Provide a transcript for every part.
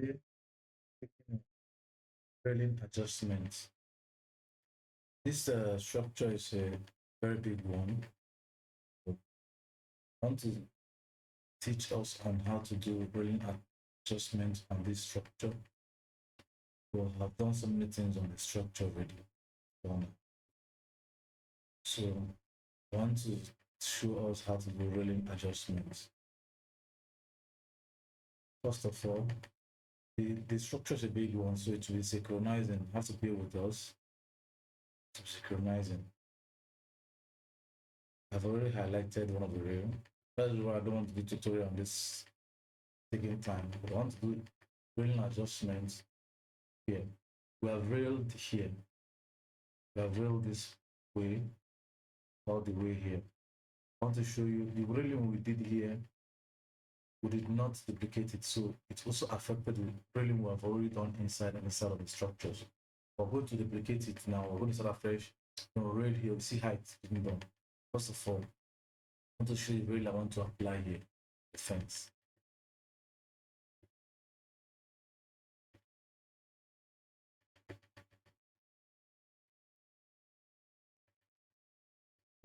Today, taking railing adjustments. This structure is a very big one. I want to teach us on how to do railing adjustments on this structure. Well, I've done so many things on the structure already. So I want to show us how to do railing adjustments. First of all, the structure is a big one, so it will be synchronizing. Have to bear with us to synchronizing. I've already highlighted one of the rail. That's why I don't want to do tutorial on this taking time. I want to do railing adjustments here. We have railed here. We have railed this way, all the way here. I want to show you the railing we did here. We did not duplicate it, so it also affected the railing we have already done inside and inside of the structures. We're going to duplicate it now. We're going to start afresh. Rail here, we see height being done. First of all, I want to show you the rail I want to apply here, the fence.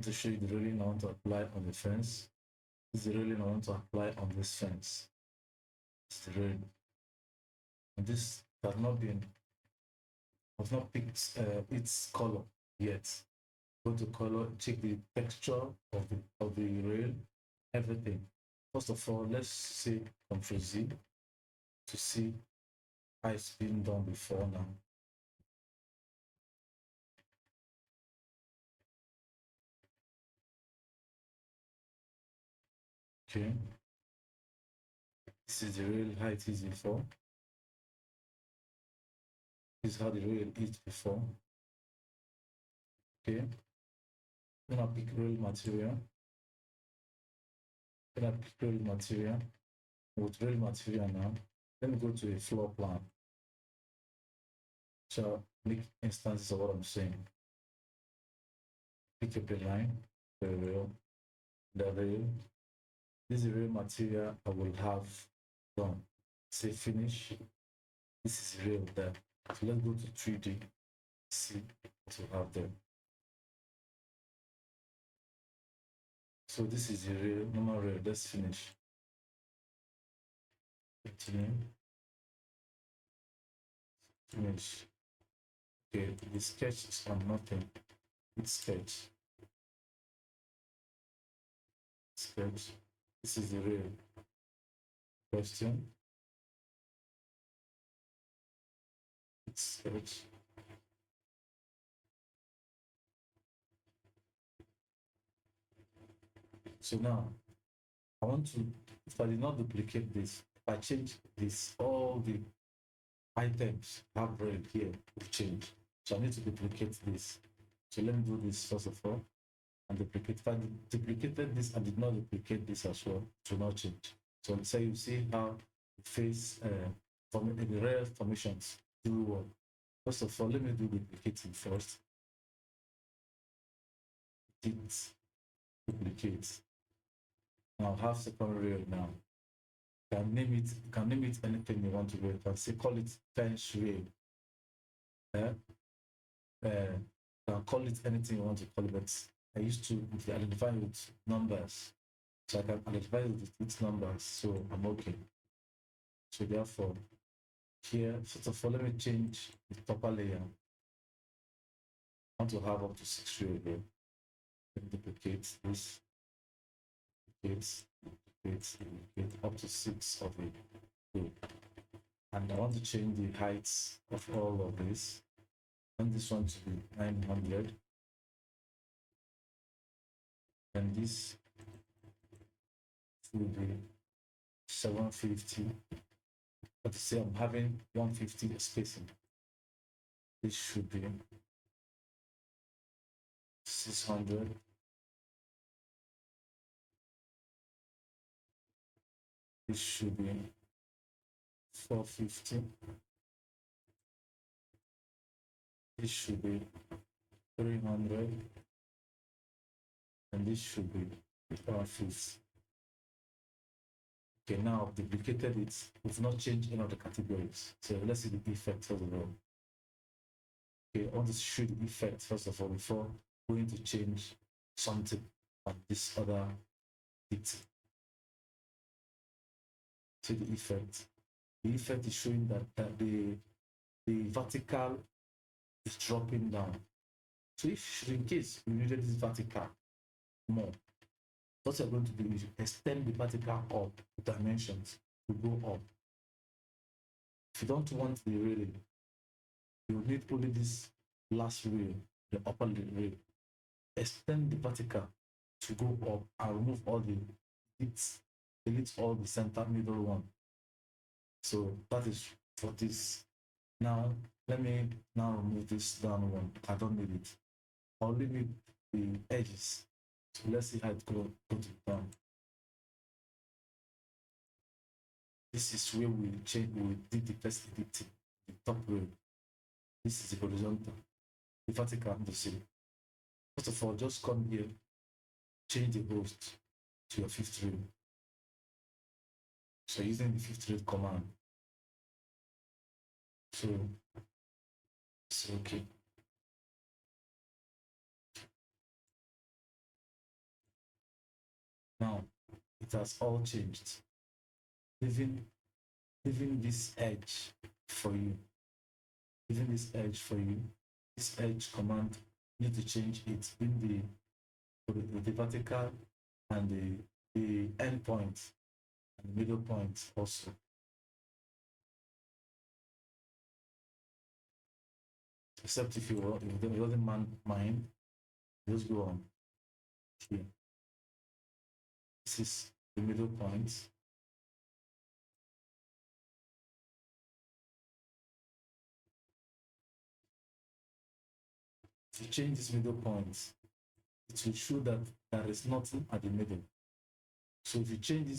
To show you the railing I want to apply on the fence. This is the railing I want to apply on this fence. It's the railing. And this has not picked its color yet. Go to color, check the texture of the rail, everything. First of all, let's say Ctrl Z to see how it's been done before now. Okay. This is the rail, how it is before. This is how the rail is before. Okay. I'm gonna pick rail material. I'm gonna pick rail material. With rail material now, let me go to a floor plan. So make instances of what I'm saying. Pick up a line, the rail. This is the rail material I will have done. Say finish. This is rail there. So let's go to 3D. See what we have there. So this is the rail, normal rail. Let's finish. Continue. Finish. Okay, the sketch is on nothing. It's sketch. Sketch. This is the rail. Question. It's sketch. So now I want to, if I did not duplicate this, if I change this, all the items have rail here will change. So I need to duplicate this. So let me do this first of all and duplicate. If I duplicated this and did not duplicate this as well, it will not change. So say you see how face the rail formations do work. First of all, let me do duplicating first. Did duplicate. Now have second rail now. You can name it anything you want to do. You can say call it fence rail. You can call it anything you want to call it, but I used to identify with numbers. So I can identify with numbers, so I'm okay. So therefore, here, first of all, let me change the upper layer. I want to have up to 6 rail here. Let me duplicate this, duplicate up to 6 of it. And I want to change the heights of all of this. I want this one to be 900. And this will be 750. But to say I'm having 150 spacing. This should be 600. This should be 450. This should be 300. And this should be 150. Okay, now I've duplicated it. We've not changed any of the categories. So let's see the effect first of all. Okay, I want to show the effect first of all before going to change something on this other bit. See the effect. The effect is showing that the vertical is dropping down. So if in case you needed this vertical more, what you're going to do is extend the vertical up dimensions to go up. If you don't want the railing, you need only this last rail, the upper rail. Extend the vertical to go up and remove all the hits, delete all the center middle one. So that is for this. Now let me now remove this down one. I don't need it. I only need the edges. So let's see how it goes down. This is where we did the first editing, the top row. This is the horizontal, the vertical, the same. First of all, just come here, change the host to your fifth row. So using the fifth row command. So it's okay. Now it has all changed. Leaving this edge for you. Leaving this edge for you. This edge command, you need to change it in the vertical and the end point and the middle point also. Except if you doesn't mind, just go on here. This is the middle point. If you change this middle point, it will show that there is nothing at the middle. So if you change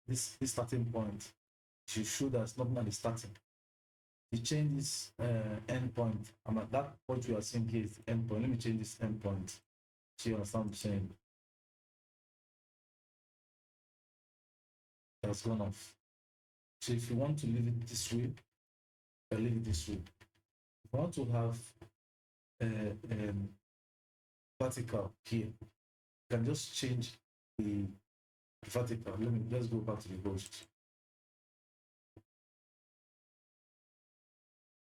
this starting point, it will show there's nothing at the starting. If you change this end point, at that what you are seeing here is the end point. Let me change this end point. So you understand what I'm saying? That's gone off. So if you want to leave it this way, leave it this way. If you want to have vertical here, you can just change the vertical. Let's go back to the host.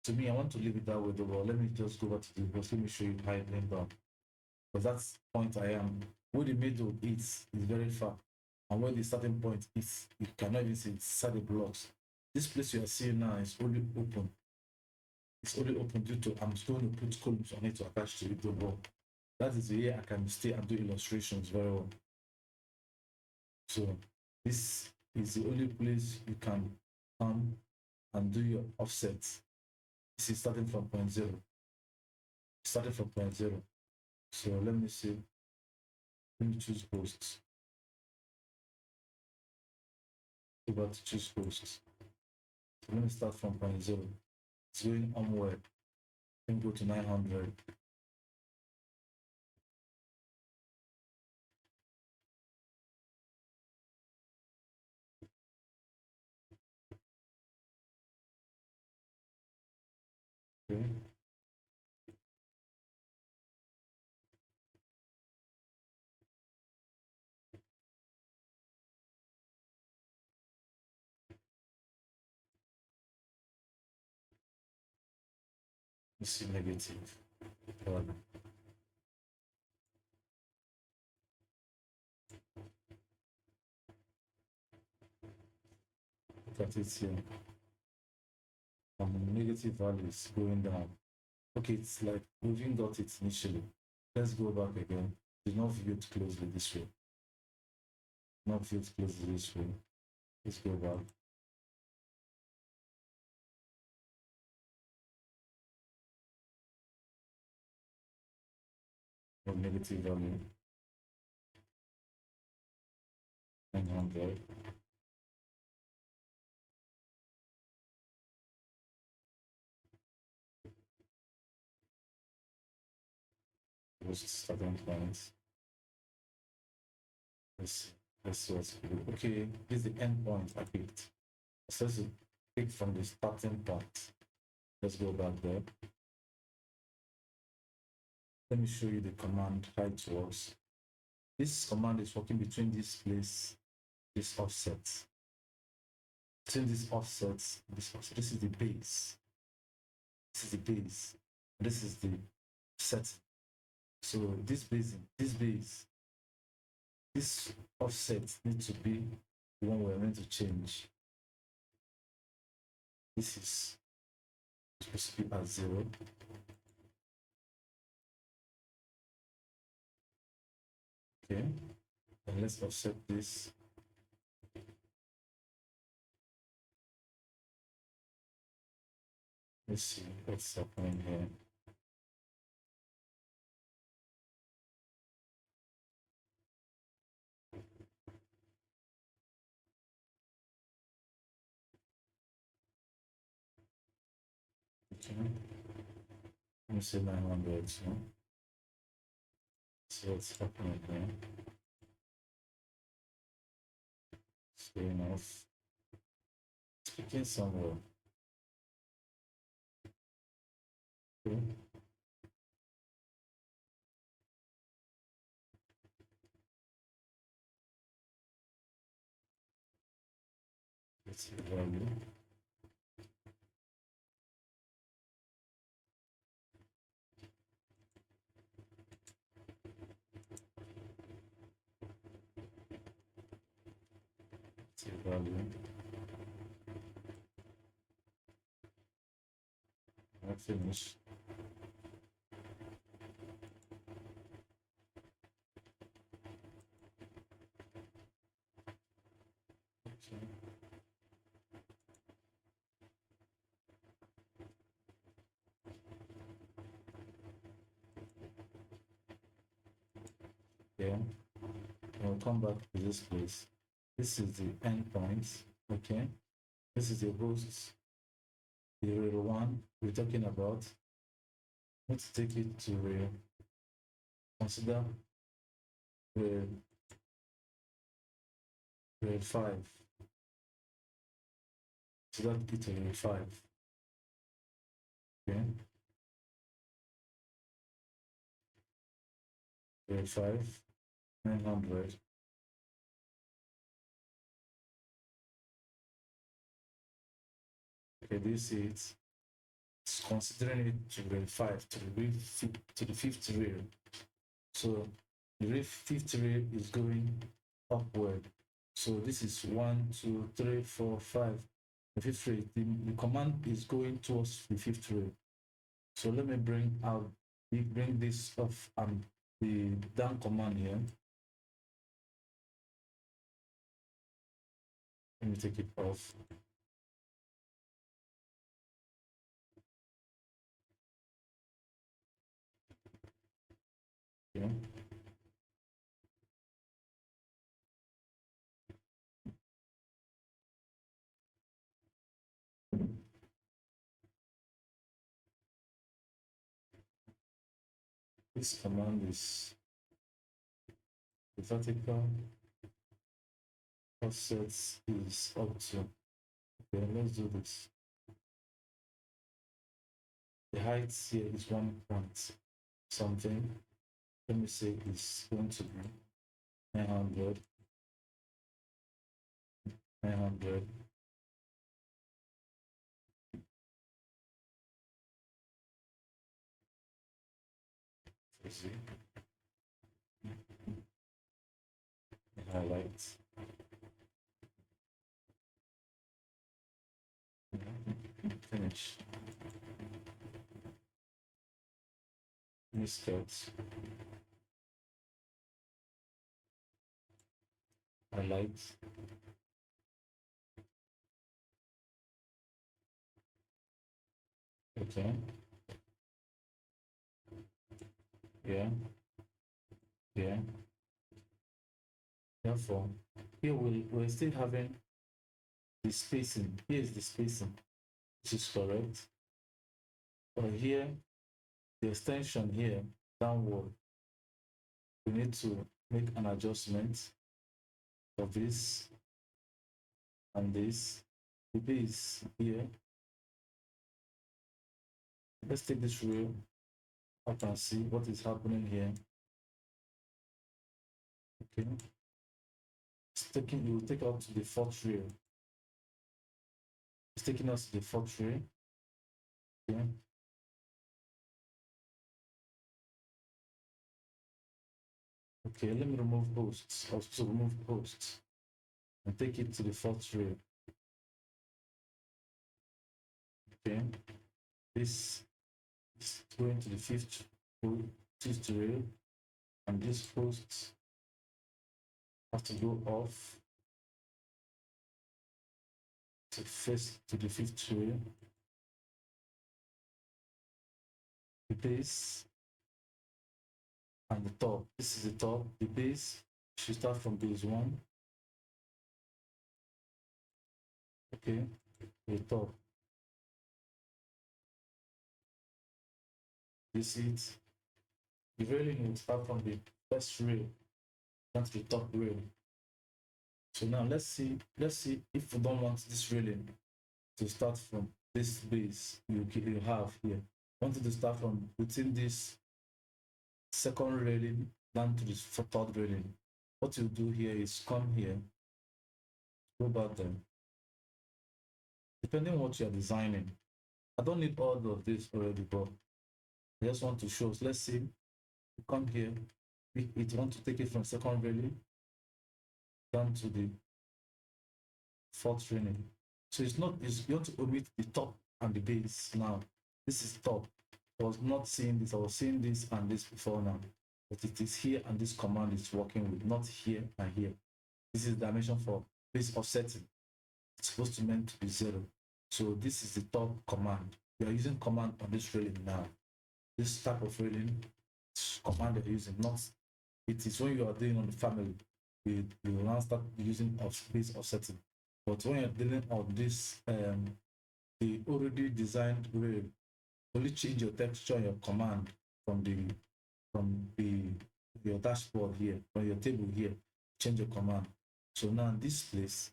To me, I want to leave it that way though. Let me just go back to the host. Let me show you how it went down. Because that's the point I am. Where the middle is very far. And where the starting point is, you cannot even see inside the blocks. This place you are seeing now is only open. It's only open due to I'm going to put columns on it to attach to it the wall. That is the way I can stay and do illustrations very well. So this is the only place you can come and do your offsets. This is starting from point zero. Starting from point zero. So let me see. Let me choose posts. Go back to choose posts. So let me start from point zero. It's going onward. Then go to 900. Okay. Let's see negative. Look at it here. Negative value is going down. Okay, it's like we even got it initially. Let's go back again. Do not view it closely this way. Not view it closely this way. Let's go back. Negative value 900. Was starting point. Let's see. Let's see what's good. Okay, this is the end point I picked. So let's pick from the starting part. Let's go back there. Let me show you the command, how it works. This command is working between this place, this offset. Between these offsets, this is the base. This is the base. This is the set. So this base, this offset needs to be the one we're going to change. This is supposed to be at 0. Okay, and let's offset this. Let's see what's happening here. Okay, let me say 900. So see what's happening here. So enough. Speaking somewhere. Okay. Let's see the value. Let's see the value. I finish. Okay. Yeah. We'll come back to this place. This is the endpoint. Okay. This is the host, the real one we're talking about. Let's take it to real. Consider real 5. So that it to real 5. Okay. Real 5, 900. Okay, do you see it? It's considering it to real 5, to the fifth real. So the fifth real is going upward. So this is 1, 2, 3, 4, 5. The fifth real. The command is going towards the fifth real. So let me bring this off and the down command here. Let me take it off. Okay. This command is the vertical offsets is up to. Okay, let's do this. The height here is 1 point something. Let me say it's going to be 900. 900. See. Highlight. Finish. Miscuts. Highlight. Okay. Yeah. Yeah. Therefore, here we're still having the spacing. Here is the spacing, which is correct. But here, the extension here, downward, we need to make an adjustment. of this and this. The base here. Let's take this rail. I can see what is happening here. Okay. It will take out to the fourth rail. It's taking us to the fourth rail. Okay. Okay, let me remove hosts. I was supposed to remove hosts and take it to the fourth rail. Okay. This is going to the fifth rail, and this host has to go off to the fifth rail. The base and the top. This is the top. The base should start from base 1. Okay, the top. You see it? The railing will start from the first rail down to the top rail. So now let's see if we don't want this railing to start from this base you have here. Want it to start from within this second railing down to this third railing. What you do here is come here, go back there. Depending on what you are designing, I don't need all of this already, but I just want to show. So let's see, you come here, it want to take it from second railing down to the fourth railing. So it's not, you want to omit the top and the base now. This is top. I was not seeing this, I was seeing this and this before now. But it is here and this command is working with, not here and here. This is dimension for base offsetting. It's supposed to meant to be 0. So this is the top command. We are using command on this railing now. This type of railing command you're using, not it is when you are doing on the family, you will now start using base offsetting. But when you're dealing on this, the already designed rail, only change your texture and your command from your dashboard here, from your table here, change your command. So now this place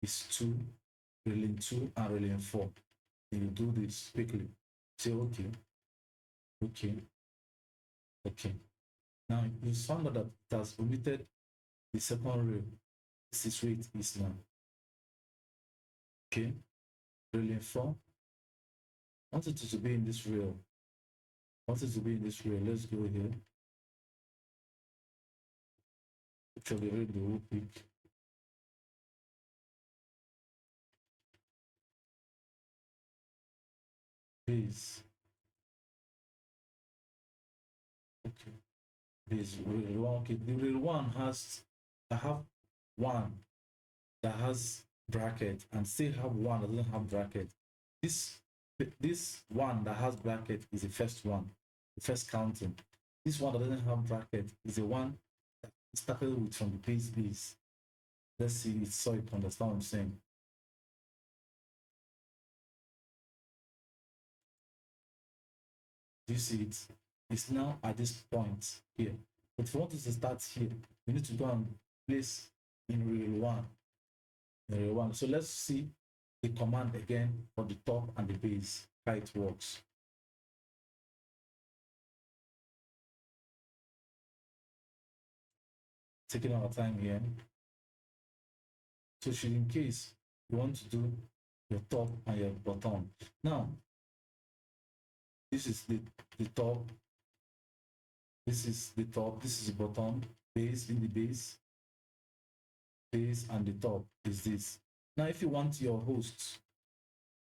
is 2, railing 2 and railing 4. You do this quickly. Say okay, okay, okay. Now you found out that it has omitted the second rail. This is where it is now. Okay, railing 4. I want it to be in this rail. I want it to be in this rail. Let's go here. Actually, read the whole pick. Base. Okay. Base rail 1. Okay, the rail 1 has, I have one that has bracket and still have one that doesn't have bracket. This one that has bracket is the first one, the first counting. This one that doesn't have bracket is the one that started with from the base. Let's see it so you can understand what I'm saying. Do you see it? It's now at this point here. But if you want it to start here, you need to go and place in rail 1. Rail 1. So let's see the command again for the top and the base, how it works. Taking our time here. So should in case you want to do your top and your bottom. Now, this is the top. This is the top. This is the bottom. Base in the base. Base and the top is this. Now, if you want your hosts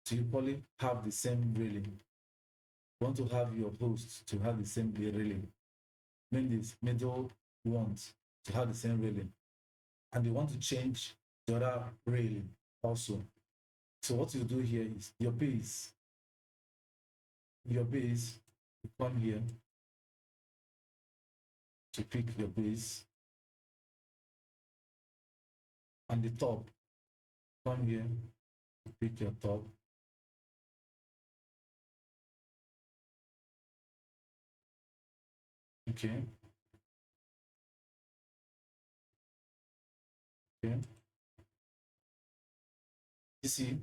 to equally have the same railing, you want to have your hosts to have the same railing, mean this middle ones to have the same railing, and you want to change the other railing also. So what you do here is your base, you come here to pick your base, and the top, come here to pick your top. Okay. Okay. You see,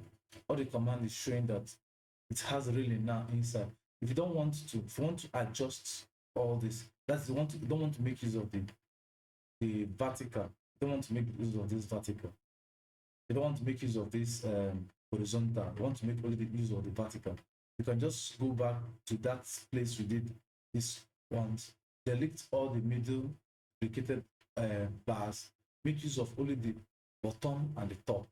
all the command is showing that it has really now inside. If you don't want to, if you want to adjust all this, that's the one. You don't want to make use of the vertical. You don't want to make use of this vertical. You don't want to make use of this horizontal. You want to make only the use of the vertical. You can just go back to that place you did this once. Delete all the middle duplicated bars. Make use of only the bottom and the top.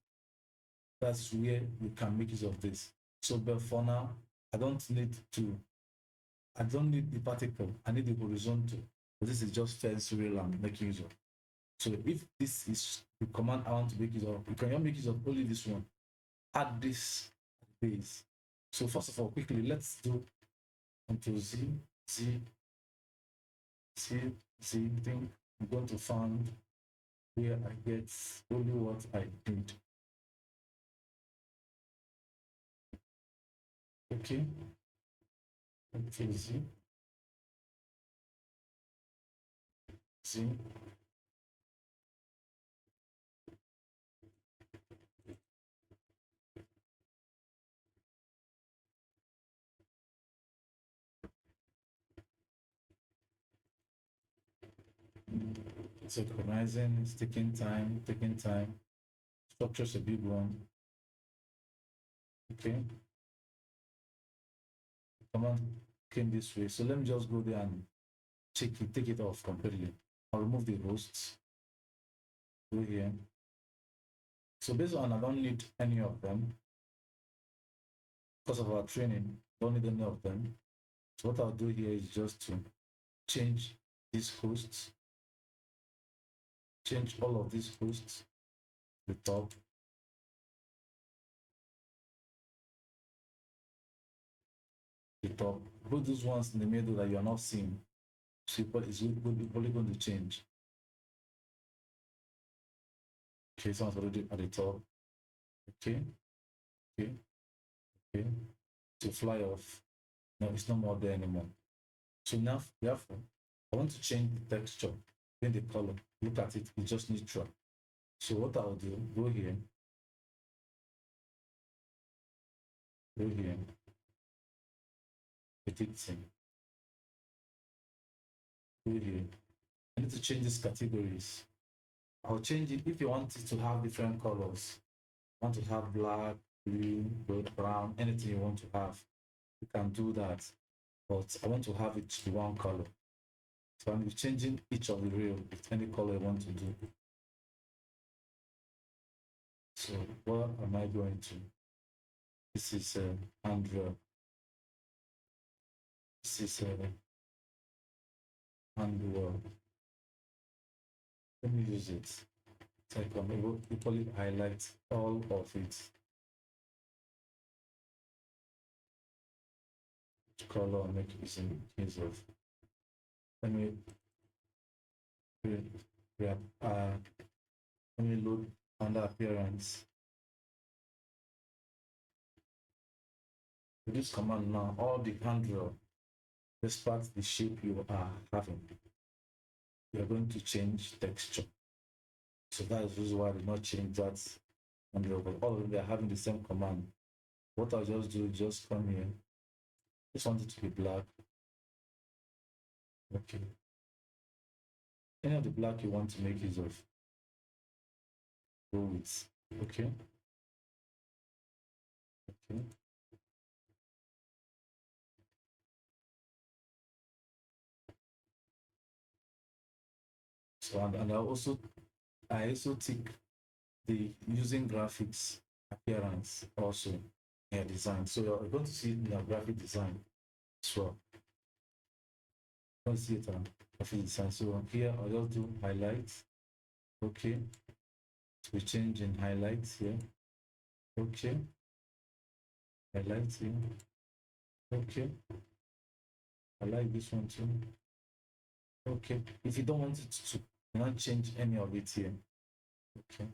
That's where you can make use of this. So, but for now, I don't need the particle. I need the horizontal. But this is just first real I'm making use of. So if this is the command I want to make use of, you can make use of only this one. Add this base. So first of all, quickly, let's do Control Z, Z, Z, Z thing. I'm going to find where I get only what I need. Okay. Control Z, Z. It's organizing, it's taking time, Structure's a big one. Okay. Command came this way. So let me just go there and check it, take it off completely. I'll remove the hosts. Go here. So based on I don't need any of them because of our training, don't need any of them. So what I'll do here is just to change these hosts, change all of these hosts, the top, put those ones in the middle that you are not seeing. So it's probably going to change. Okay, someone's already at the top. Okay, okay, okay. To fly off. No, it's not more there anymore. So now, therefore, I want to change the texture, then the color. Look at it, it's just neutral. So what I'll do, go here, editing, go here. I need to change these categories. I'll change it if you want it to have different colors. You want to have black, blue, red, brown, anything you want to have, you can do that. But I want to have it to one color. So I'm changing each of the rail with any color I want to do. So what am I going to? This is handrail. This is handrail. Let me use it. So I can equally highlight all of it. Which color I'm using case of. Let me let me load under appearance. With this command now, all the handrail, despite the shape you are having, you are going to change texture. So that is the reason why I did not change that handrail, but all of them are having the same command. What I'll just do is just come here. Just want it to be black. Okay. Any of the black you want to make use of, go with. Okay. Okay. So and I also take the using graphics appearance also in your design. So you're going to see it in your graphic design as well. You're going to see it on graphic design. So here I'll just do highlights. Okay. So we change in highlights here. Okay. Highlights here. Okay. I like this one too. Okay. If you don't want it to not change any of it here. Okay.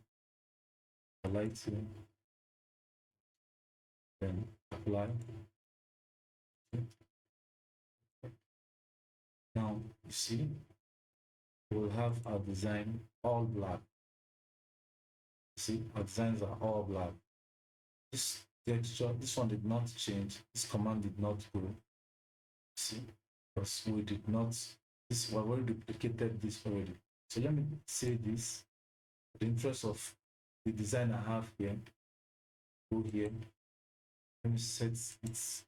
Highlight here. Then apply. Okay. Now you see we'll have our design all black. See, our designs are all black. This texture, this one did not change. This command did not go. See, because we did not, this, we already duplicated this already. So let me say this, the interest of the design I have here, go here, let me set its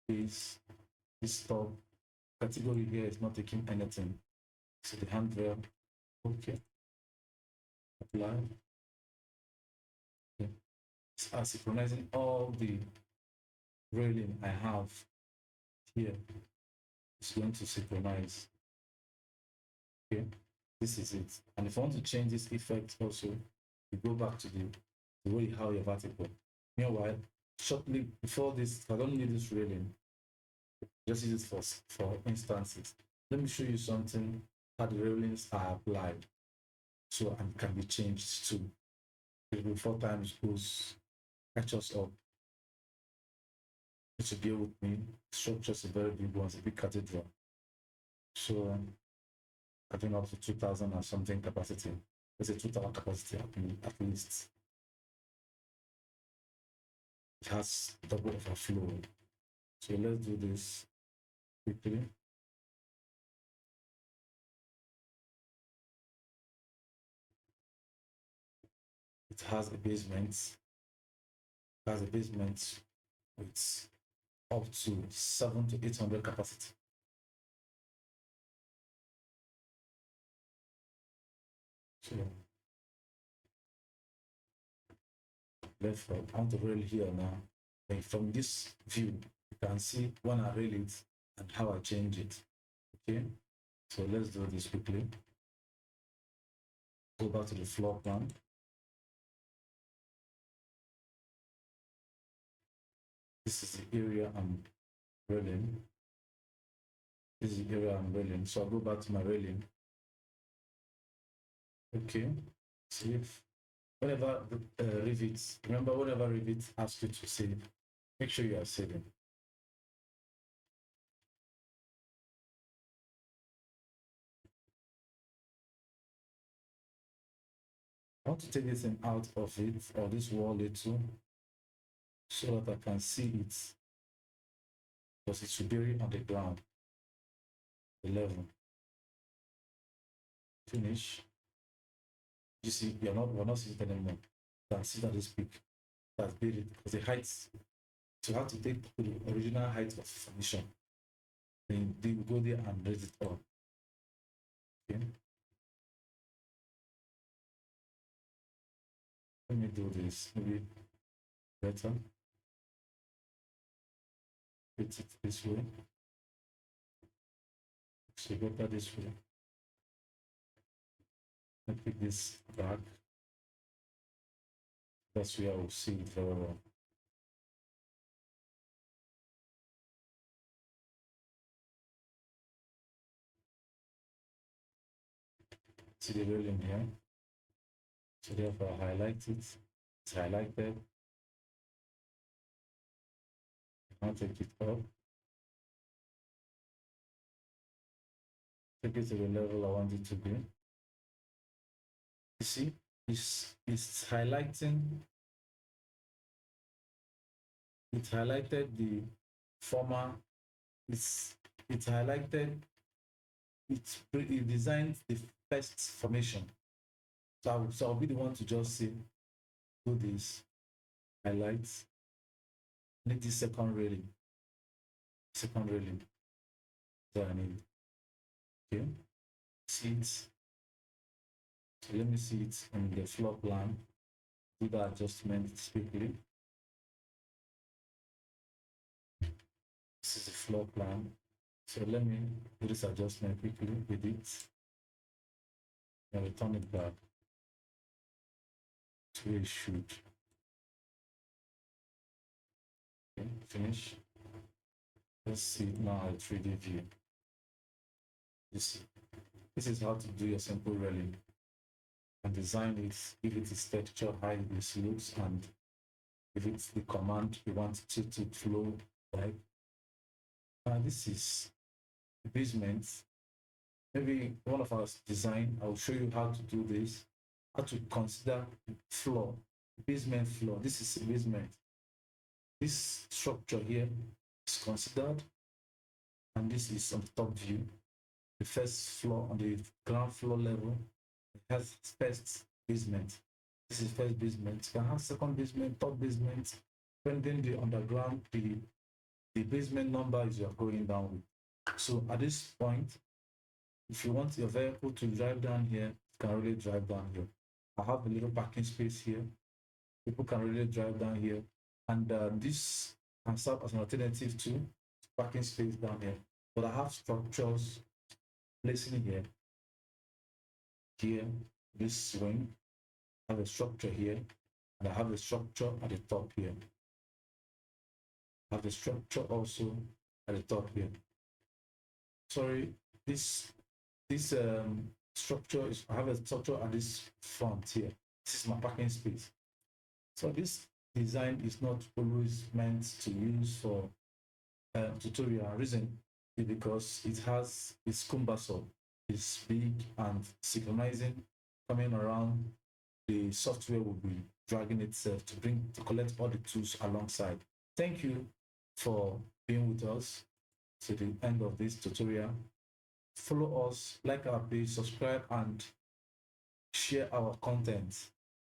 base, this top, category here is not taking anything. So the handrail, okay, apply. Okay. So synchronizing all the railing I have here. It's going to synchronize. Okay, this is it. And if I want to change this effect also, you go back to the way how your vertical. Meanwhile, shortly before this, I don't need this railing. Just use it for instances. Let me show you something how the railings are applied. So and can be changed too. It will 4 times goes catch us up. To bear with me, structure is a very big one, it's a big cathedral. So I think up to 2,000 or something capacity. Let's say 2,000 capacity at least. It has double overflow. So let's do this quickly. It has a basement. It has a basement with up to 700 to 800 capacity. So I want to rail here now. And from this view, you can see when I rail it and how I change it. Okay, so let's do this quickly. Go back to the floor plan. This is the area I'm railing. This is the area I'm railing. So I'll go back to my railing. Okay, save. Whenever Revit, remember whenever Revit asks you to save, make sure you are saving. I want to take this thing out of it, or this wall little, so that I can see it, because it should be on the ground, the level. Finish. You see, we're not seeing it anymore. You can see that this peak that's buried, because the height, so you have to take the original height of formation. Then you go there and raise it up. Okay. Let me do this, maybe better. Put it this way. So better this way. I pick this back. That's where I will see it very well. See the railing here. So therefore I highlight it. It's highlighted. Now take it up. Take it to the level I want it to be. You see, it's highlighting. It highlighted the former. It highlighted. It designed the first formation. So I'll be the one to just say, do this, highlight, need this second railing. Second railing. So I need. Okay. See it. So let me see it in the floor plan. Do the adjustment quickly. This is the floor plan. So let me do this adjustment quickly with it and return it back to where it should. Okay, finish. Let's see it now at 3D view. You see, this is how to do your simple railing and design it, give it its texture, how it looks, and if it's the command you want it to flow like. This is the basement. Maybe one of our design, I'll show you how to do this. how to consider floor, basement floor. This is basement. This structure here is considered, and this is on top view. The first floor on the ground floor level has first basement. This is first basement. You can have second basement, third basement, depending the underground, the basement number is you're going down with. So at this point, if you want your vehicle to drive down here, you can really drive down here. I have a little parking space here. People can really drive down here. And this can serve as an alternative to parking space down here. But I have structures placing here, this wing. I have a structure here, and I have a structure at the top here. I have a structure also at the top here. Sorry, this structure is, I have a structure at this front here. This is my parking space. So this design is not always meant to use for tutorial. Reason is because it has, it's cumbersome, it's big, and synchronizing coming around, the software will be dragging itself to collect all the tools alongside. Thank you for being with us to the end of this tutorial. Follow us, like our page, subscribe, and share our content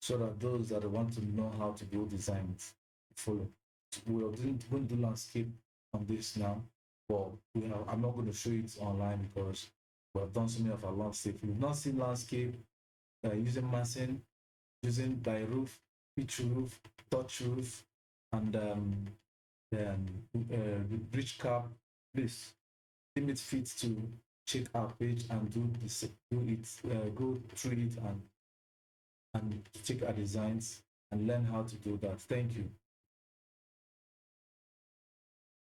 so that those that want to know how to build designs follow. We're going to do landscape on this now, but I'm not going to show it online because we've done so many of our landscape. If you've not seen landscape using massing, using die roof, pitch roof, touch roof, and bridge cap, please limit fit to check our page and do it, go through it and check our designs and learn how to do that. Thank you.